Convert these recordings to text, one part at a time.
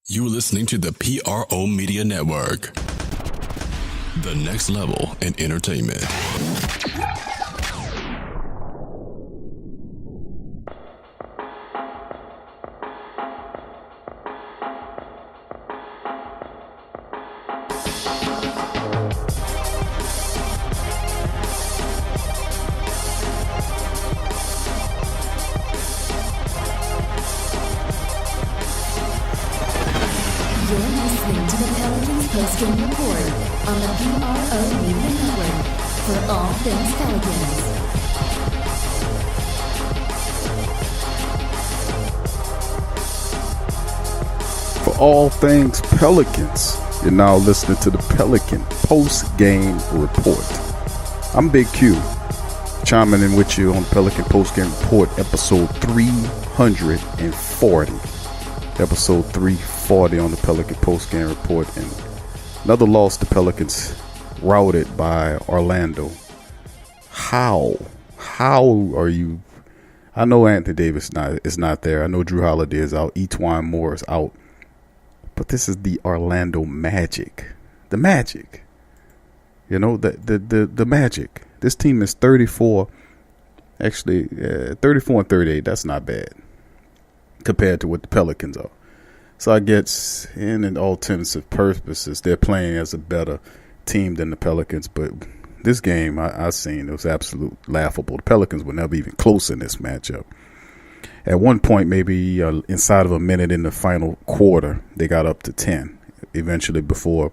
You're listening to the PRO Media Network, the next level in entertainment. You're listening to the Pelicans Postgame Report on the PRO Media Network for all things Pelicans. For all things Pelicans, you're now listening to the Pelican Postgame Report. I'm Big Q, chiming in with you on the Pelican Postgame Report, episode 340. Episode 340 on the Pelican Postgame Report, and another loss. The Pelicans routed by Orlando. How are you? I know Anthony Davis is not there. I know Drew Holiday is out. Etwine Moore is out. But this is the Orlando Magic. The Magic. You know, the Magic. This team is 34. Actually, 34 and 38. That's not bad compared to what the Pelicans are. So I guess in all intents and purposes, they're playing as a better team than the Pelicans. But this game I seen, it was absolute laughable. The Pelicans were never even close in this matchup. At one point, maybe inside of a minute in the final quarter, they got up to 10 eventually before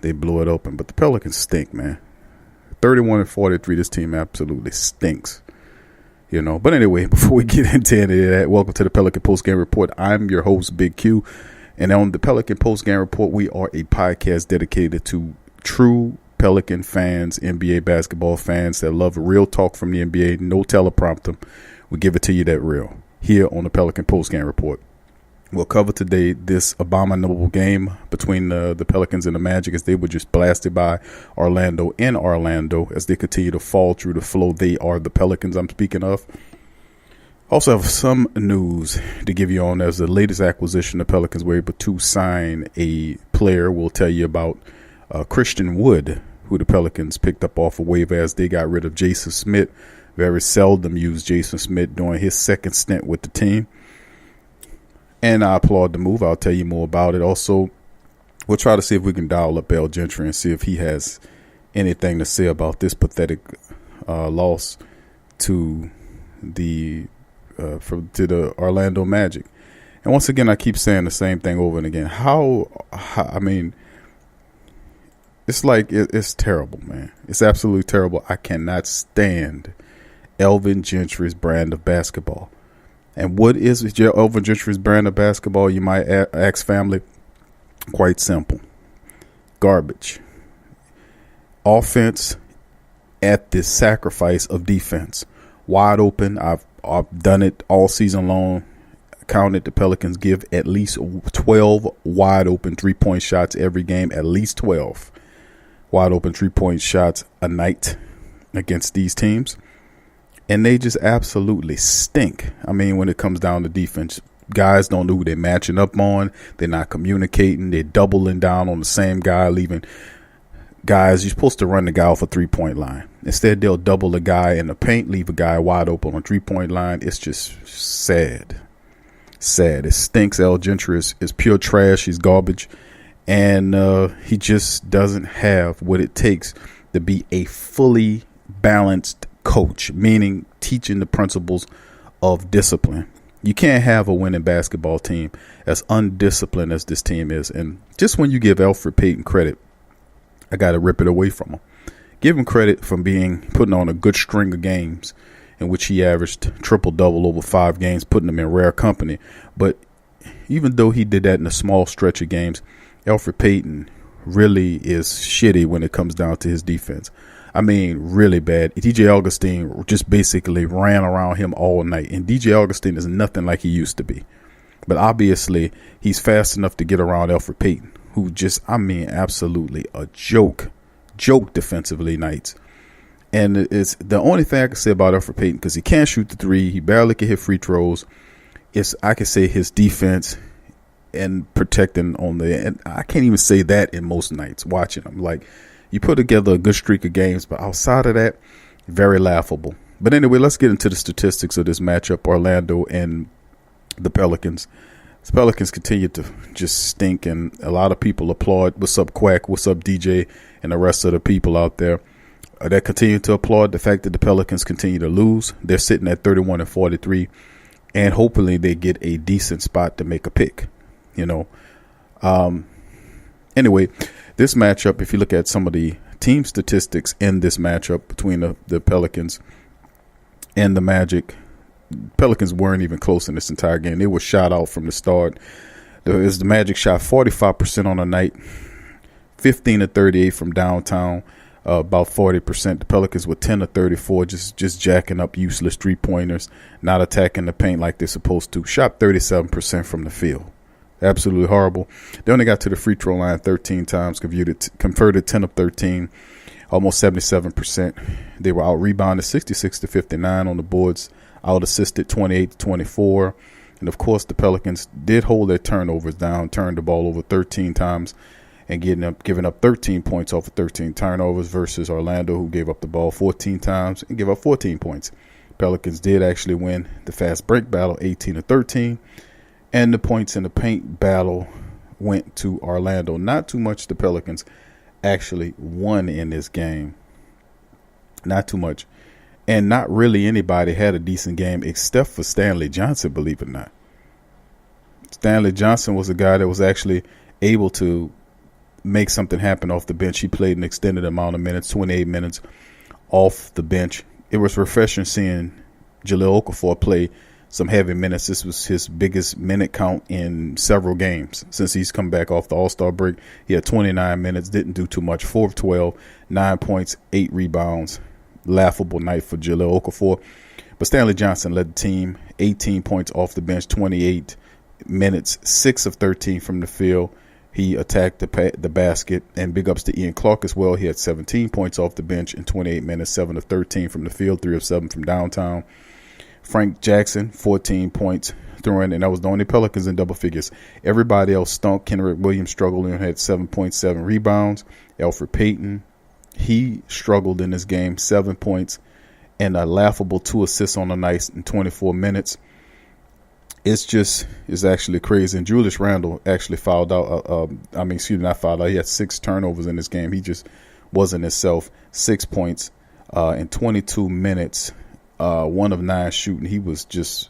they blew it open. But the Pelicans stink, man. 31 and 43, this team absolutely stinks. You know, but anyway, before we get into any of that, welcome to the Pelican Postgame Report. I'm your host, Big Q, and on the Pelican Postgame Report, we are a podcast dedicated to true Pelican fans, NBA basketball fans that love real talk from the NBA, no teleprompter. We give it to you that real here on the Pelican Postgame Report. We'll cover today this abominable game between the Pelicans and the Magic as they were just blasted by Orlando in Orlando as they continue to fall through the flow. They are the Pelicans I'm speaking of. Also have some news to give you on as the latest acquisition. The Pelicans were able to sign a player. We'll tell you about Christian Wood, who the Pelicans picked up off a waiver as they got rid of Jason Smith. Very seldom used Jason Smith during his second stint with the team. And I applaud the move. I'll tell you more about it. Also, we'll try to see if we can dial up El Gentry and see if he has anything to say about this pathetic loss to the Orlando Magic. And once again, I keep saying the same thing over and again. I mean, it's like it's terrible, man. It's absolutely terrible. I cannot stand Elvin Gentry's brand of basketball. And what is Elvin Gentry's brand of basketball, you might ask, family? Quite simple. Garbage. Offense at the sacrifice of defense. Wide open. I've done it all season long. Counted the Pelicans give at least 12 wide open three-point shots every game. At least 12 wide open three-point shots a night against these teams. And they just absolutely stink. I mean, when it comes down to defense, guys don't know who they're matching up on. They're not communicating. They're doubling down on the same guy, leaving guys. You're supposed to run the guy off a three-point line. Instead, they'll double the guy in the paint, leave a guy wide open on a three-point line. It's just sad. Sad. It stinks. El Gentry is pure trash. He's garbage. And he just doesn't have what it takes to be a fully balanced coach, meaning teaching the principles of discipline. You can't have a winning basketball team as undisciplined as this team is. And just when you give Elfrid Payton credit, I got to rip it away from him. Give him credit for putting on a good string of games in which he averaged triple-double over 5 games, putting them in rare company. But even though he did that in a small stretch of games, Elfrid Payton really is shitty when it comes down to his defense. I mean, really bad. DJ Augustine just basically ran around him all night. And DJ Augustine is nothing like he used to be. But obviously, he's fast enough to get around Elfrid Payton, who just, I mean, absolutely a joke defensively nights. And it's the only thing I can say about Elfrid Payton, because he can't shoot the three. He barely can hit free throws. I could say his defense and protecting on and I can't even say that in most nights watching them. Like, you put together a good streak of games, but outside of that, very laughable. But anyway, let's get into the statistics of this matchup, Orlando and the Pelicans. The Pelicans continue to just stink, and a lot of people applaud. What's up, Quack? What's up, DJ? And the rest of the people out there that continue to applaud the fact that the Pelicans continue to lose. They're sitting at 31-43, and hopefully they get a decent spot to make a pick. Anyway, this matchup, if you look at some of the team statistics in this matchup between the Pelicans and the Magic, Pelicans weren't even close in this entire game. They were shot out from the start. The Magic shot 45% on the night, 15-38 from downtown, about 40%. The Pelicans were 10-34, just jacking up useless three-pointers, not attacking the paint like they're supposed to. Shot 37% from the field. Absolutely horrible. They only got to the free throw line 13 times, converted 10 of 13, almost 77%. They were out-rebounded 66-59 on the boards, out-assisted 28-24. And, of course, the Pelicans did hold their turnovers down, turned the ball over 13 times, and giving up 13 points off of 13 turnovers versus Orlando, who gave up the ball 14 times and gave up 14 points. Pelicans did actually win the fast break battle 18-13. And the points in the paint battle went to Orlando. Not too much the Pelicans actually won in this game. Not too much. And not really anybody had a decent game except for Stanley Johnson, believe it or not. Stanley Johnson was a guy that was actually able to make something happen off the bench. He played an extended amount of minutes, 28 minutes off the bench. It was refreshing seeing Jahlil Okafor play some heavy minutes. This was his biggest minute count in several games since he's come back off the All-Star break. He had 29 minutes, didn't do too much, 4 of 12, 9 points, 8 rebounds. Laughable night for Jahlil Okafor. But Stanley Johnson led the team, 18 points off the bench, 28 minutes, 6 of 13 from the field. He attacked the basket, and big ups to Ian Clark as well. He had 17 points off the bench in 28 minutes, 7 of 13 from the field, 3 of 7 from downtown. Frank Jackson, 14 points throwing, and that was the only Pelicans in double figures. Everybody else stunk. Kenrich Williams struggled and had 7.7 rebounds. Elfrid Payton, he struggled in this game, 7 points and a laughable 2 assists on the night in 24 minutes. It's actually crazy. And Julius Randle actually fouled out. Not fouled out. He had 6 turnovers in this game. He just wasn't himself. 6 points in 22 minutes. 1 of 9 shooting. He was just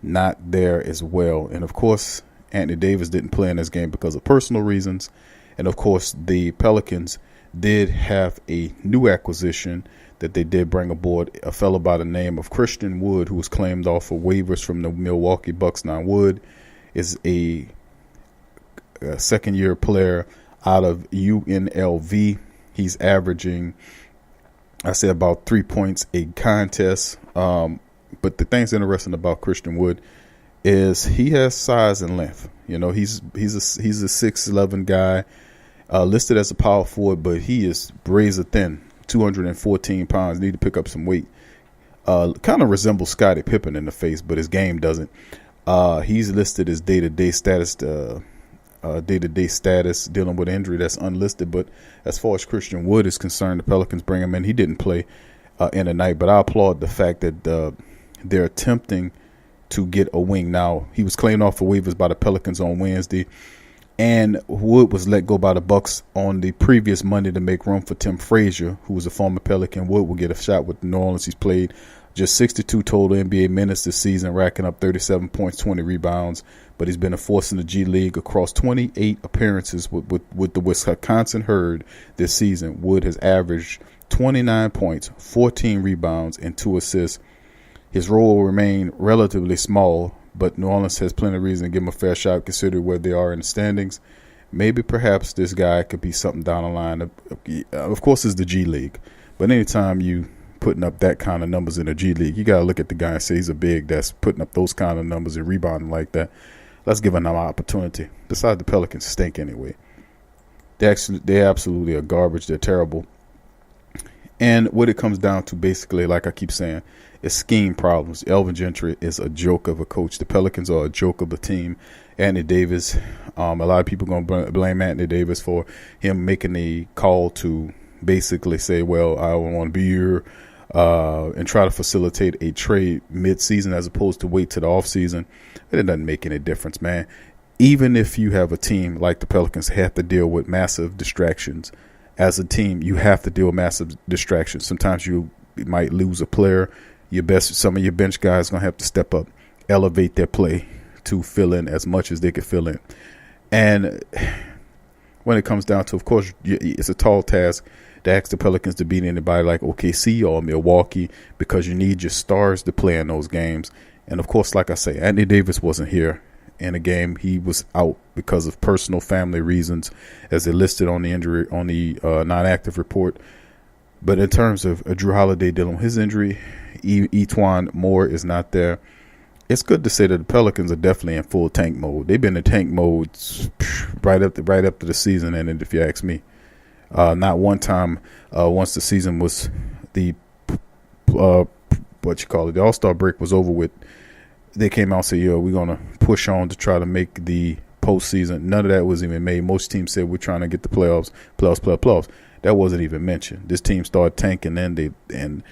not there as well. And, of course, Anthony Davis didn't play in this game because of personal reasons. And, of course, the Pelicans did have a new acquisition that they did bring aboard, a fellow by the name of Christian Wood, who was claimed off of waivers from the Milwaukee Bucks. Now, Wood is a second-year player out of UNLV. He's averaging, I say, about 3 points a contest. But the thing's interesting about Christian Wood is he has size and length. He's a 6'11" guy, listed as a power forward, but he is razor thin, 214 pounds. Need to pick up some weight. Kind of resembles Scottie Pippen in the face, but his game doesn't. He's listed as day-to-day status dealing with injury that's unlisted. But as far as Christian Wood is concerned, the Pelicans bring him in. He didn't play in the night, but I applaud the fact that they're attempting to get a wing. Now, he was claimed off for waivers by the Pelicans on Wednesday, and Wood was let go by the Bucks on the previous Monday to make room for Tim Frazier, who was a former Pelican. Wood will get a shot with New Orleans. He's played just 62 total NBA minutes this season, racking up 37 points, 20 rebounds. But he's been a force in the G League across 28 appearances with the Wisconsin Herd this season. Wood has averaged 29 points, 14 rebounds, and 2 assists. His role will remain relatively small, but New Orleans has plenty of reason to give him a fair shot considering where they are in the standings. Maybe perhaps this guy could be something down the line. Of course, it's the G League, but anytime you putting up that kind of numbers in the G League, you got to look at the guy and say he's a big that's putting up those kind of numbers and rebounding like that. Let's give him an opportunity. Besides, the Pelicans stink anyway. They absolutely are garbage. They're terrible. And what it comes down to, basically, like I keep saying, is scheme problems. Elvin Gentry is a joke of a coach. The Pelicans are a joke of a team. Anthony Davis, a lot of people going to blame Anthony Davis for him making a call to basically say, well, I don't want to be here, and try to facilitate a trade mid-season as opposed to wait to the offseason. It doesn't make any difference, man. Even if you have a team like the Pelicans have to deal with massive distractions, as a team, you have to deal with massive distractions. Sometimes you might lose a player. Some of your bench guys going to have to step up, elevate their play to fill in as much as they can fill in. And when it comes down to, of course, it's a tall task to ask the Pelicans to beat anybody like OKC or Milwaukee, because you need your stars to play in those games. And, of course, like I say, Anthony Davis wasn't here in a game. He was out because of personal family reasons, as they listed on the injury on the non-active report. But in terms of Drew Holiday dealing with his injury, E'Twaun Moore is not there. It's good to say that the Pelicans are definitely in full tank mode. They've been in tank mode right up to the season ended, if you ask me. Not one time once the season was the All-Star break was over with, they came out and said, we're going to push on to try to make the postseason. None of that was even made. Most teams said we're trying to get the playoffs. That wasn't even mentioned. This team started tanking, and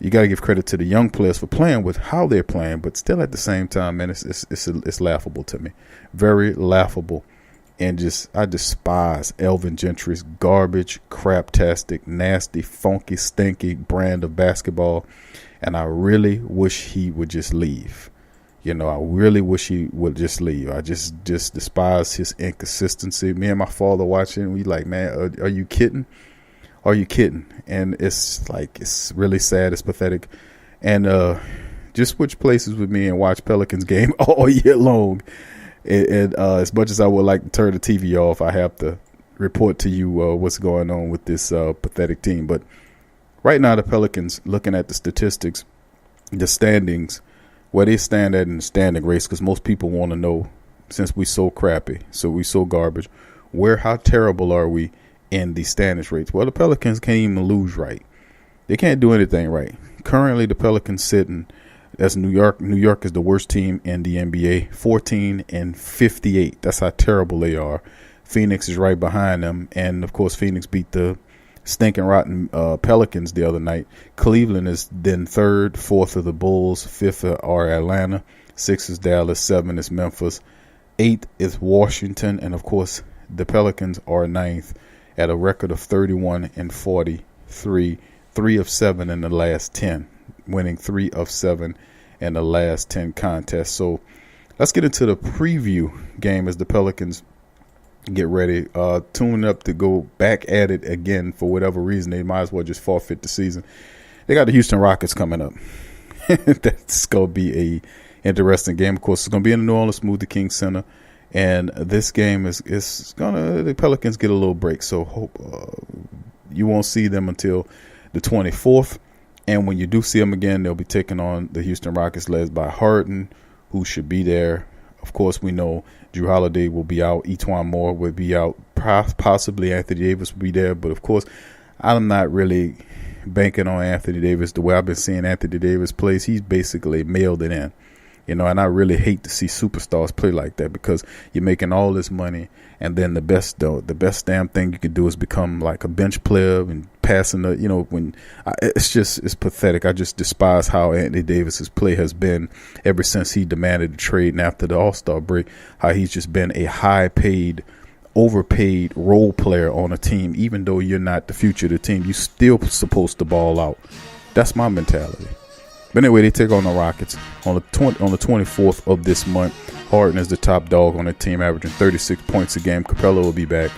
you got to give credit to the young players for playing with how they're playing, but still at the same time, man, it's laughable to me. Very laughable. And I despise Elvin Gentry's garbage, craptastic, nasty, funky, stinky brand of basketball. And I really wish he would just leave. I really wish he would just leave. I just despise his inconsistency. Me and my father watching, we like, man, are you kidding? Are you kidding? And it's really sad. It's pathetic. And just switch places with me and watch Pelicans game all year long. And as much as I would like to turn the TV off, I have to report to you what's going on with this pathetic team. But right now, the Pelicans, looking at the statistics, the standings, where they stand at in the standing race, because most people want to know, since we so crappy, so we so garbage, how terrible are we in the standings rates? Well, the Pelicans can't even lose right. They can't do anything right. Currently, the Pelicans sitting as New York. New York is the worst team in the NBA, 14-58. That's how terrible they are. Phoenix is right behind them, and of course, Phoenix beat the stinking rotten Pelicans the other night. Cleveland is then third, fourth of the Bulls, fifth are Atlanta, sixth is Dallas, seven is Memphis, eighth is Washington, and of course the Pelicans are ninth at a record of 31-43, 3 of 7 in the last 10, winning 3 of 7 in the last 10 contests. So let's get into the preview game as the Pelicans get ready, tune up to go back at it again. For whatever reason, they might as well just forfeit the season. They got the Houston Rockets coming up. That's going to be a interesting game. Of course, it's going to be in the New Orleans Smoothie King Center, and this game is going to, the Pelicans get a little break, so hope you won't see them until the 24th. And when you do see them again, they'll be taking on the Houston Rockets, led by Harden, who should be there. Of course, we know Drew Holiday will be out. E'Twaun Moore will be out. Possibly Anthony Davis will be there. But, of course, I'm not really banking on Anthony Davis. The way I've been seeing Anthony Davis plays, he's basically mailed it in. And I really hate to see superstars play like that, because you're making all this money, and then the best damn thing you can do is become like a bench player and passing it's pathetic. I just despise how Anthony Davis's play has been ever since he demanded a trade, and after the All-Star break, how he's just been a high-paid, overpaid role player on a team. Even though you're not the future of the team, you're still supposed to ball out. That's my mentality. But anyway, they take on the Rockets on the 24th of this month. Harden is the top dog on the team, averaging 36 points a game. Capella will be back.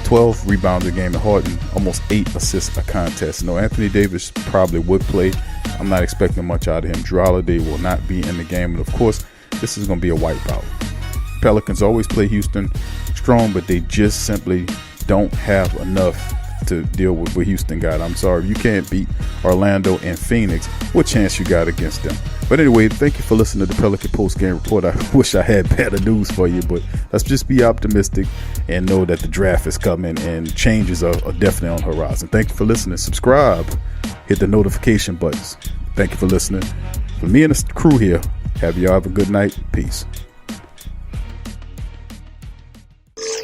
12 rebounds a game, and Harden almost 8 assists a contest. No, Anthony Davis probably would play. I'm not expecting much out of him. Drew Holiday will not be in the game. And, of course, this is going to be a wipeout. Pelicans always play Houston strong, but they just simply don't have enough to deal with what Houston got. I'm sorry, you can't beat Orlando and Phoenix. What chance you got against them? But anyway, thank you for listening to the Pelican Postgame Report. I wish I had better news for you, but let's just be optimistic and know that the draft is coming and changes are definitely on the horizon. Thank you for listening. Subscribe hit the notification buttons. Thank you for listening. For me and the crew here, have y'all have a good night. Peace.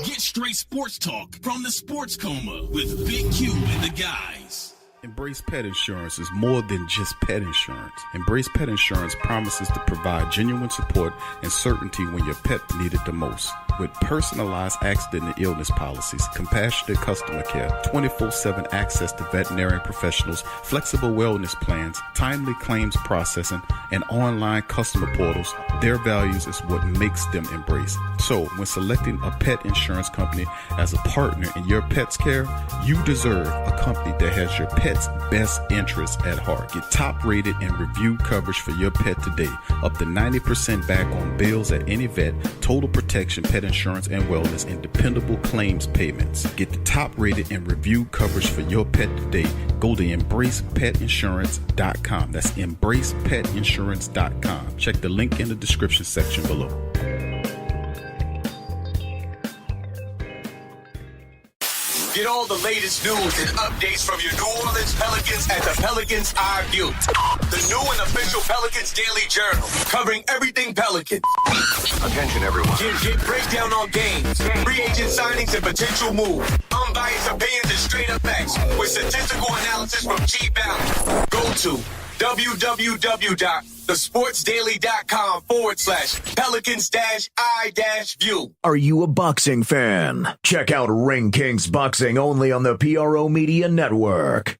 Get straight sports talk from the Sports Coma with Big Q and the guys. Embrace Pet Insurance is more than just pet insurance. Embrace Pet Insurance promises to provide genuine support and certainty when your pet need it the most. With personalized accident and illness policies, compassionate customer care, 24/7 access to veterinary professionals, flexible wellness plans, timely claims processing, and online customer portals, their values is what makes them Embrace. So, when selecting a pet insurance company as a partner in your pet's care, you deserve a company that has your pet's best interests at heart. Get top rated and reviewed coverage for your pet today. Up to 90% back on bills at any vet, total protection, pet insurance and wellness, and dependable claims payments. Get the top rated and reviewed coverage for your pet today. Go to embracepetinsurance.com. That's embracepetinsurance.com. Check the link in the description section below. Get all the latest news and updates from your New Orleans Pelicans at the Pelicans Eye View, the new and official Pelicans Daily Journal, covering everything Pelican. Attention, everyone. Get breakdown on games, free agent signings and potential moves, unbiased opinions and straight up facts with statistical analysis from G Valley. Go to www.thesportsdaily.com/Pelicans-I-View. Are you a boxing fan? Check out Ring Kings Boxing only on the PRO Media Network.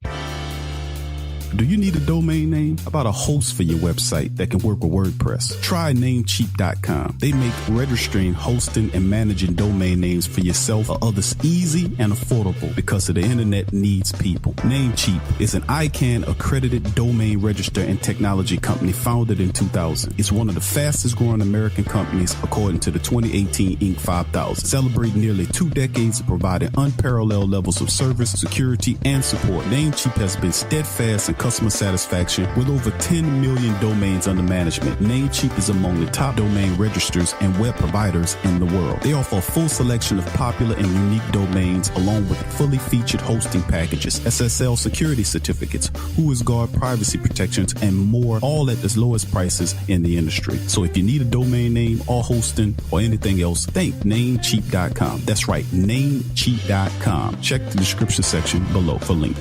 Do you need a domain name? How about a host for your website that can work with WordPress? Try Namecheap.com. They make registering, hosting, and managing domain names for yourself or others easy and affordable because the internet needs people. Namecheap is an ICANN accredited domain register and technology company founded in 2000. It's one of the fastest growing American companies according to the 2018 Inc. 5000, celebrating nearly 2 decades of providing unparalleled levels of service, security, and support. Namecheap has been steadfast in customer satisfaction with over 10 million domains under management. Namecheap is among the top domain registrars and web providers in the world. They offer a full selection of popular and unique domains along with fully featured hosting packages, SSL security certificates, WhoisGuard privacy protections, and more, all at the lowest prices in the industry. So if you need a domain name or hosting or anything else, think Namecheap.com. That's right, Namecheap.com. Check the description section below for link.